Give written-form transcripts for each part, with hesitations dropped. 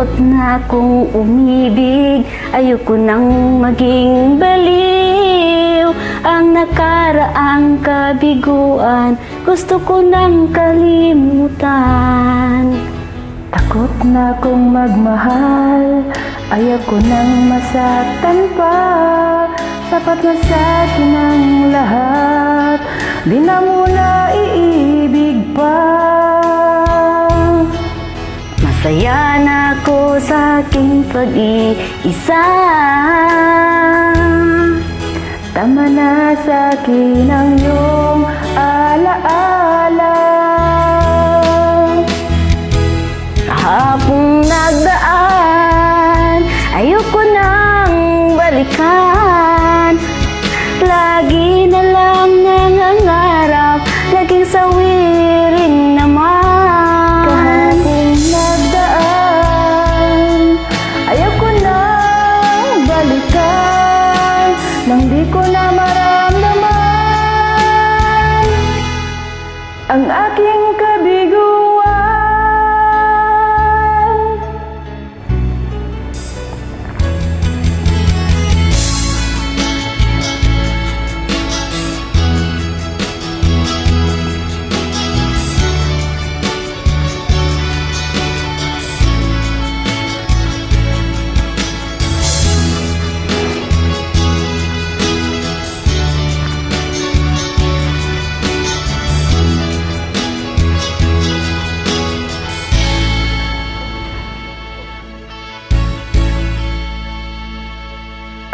Takot na akong umibig, ayoko nang maging baliw. Ang nakaraang kabiguan, gusto ko nang kalimutan. Takot na akong magmahal, ayoko nang masaktan pa. Sapat na sa akin ang lahat, di na muna iibig pa. Masaya na ako sa aking pag-iisa. Tama na sa akin ang iyong alaala. Kahapong nagdaan, ayoko nang balikan. Lagi na lang nangangarap, laging sawirin naman. Kahapong nagdaan, ayoko nang balikan. Nang di ko na maramdaman ang aking kabiguan.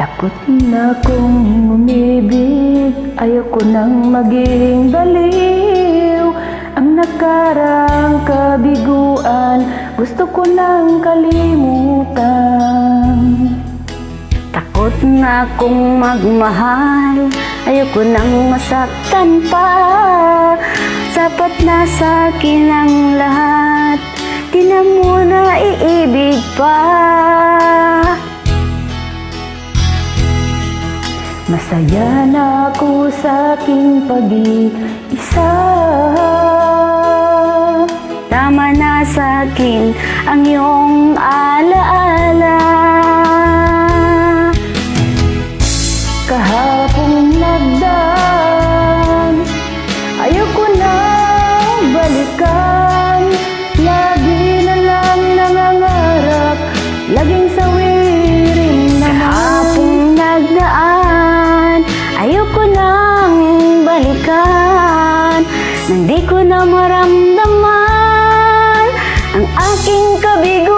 Takot na akong umibig, ayoko nang maging baliw. Ang nakarang kabiguan, gusto ko nang kalimutan. Takot na akong magmahal, ayoko nang masaktan pa. Sapat na sa akin ang lahat, di na muna iibig pa. Masaya na ako sa aking pag-iisa. Tama na sa akin ang iyong alaala. Kahapong nagdaan, ayoko na balikan. Lagi na lang nangangarap, laging sawirin naman. Kahapong nagdaan, ayoko nang balikan. Nang di ko na maramdaman ang aking kabiguan.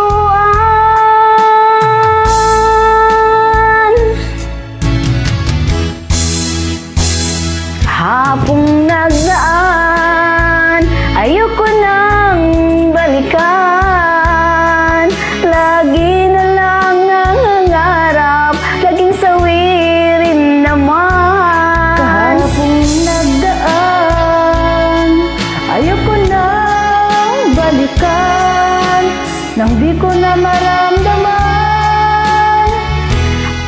Kahapong nagdaan, ayoko nang balikan. Lagi na lang nangangarap, laging sawirin naman. Kahapong nagdaan, ayoko nang balikan. Nang di ko na maramdaman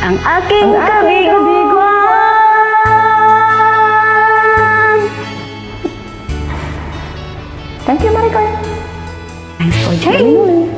Ang aking kabiguan. Thank you, Maricar. Thanks for joining.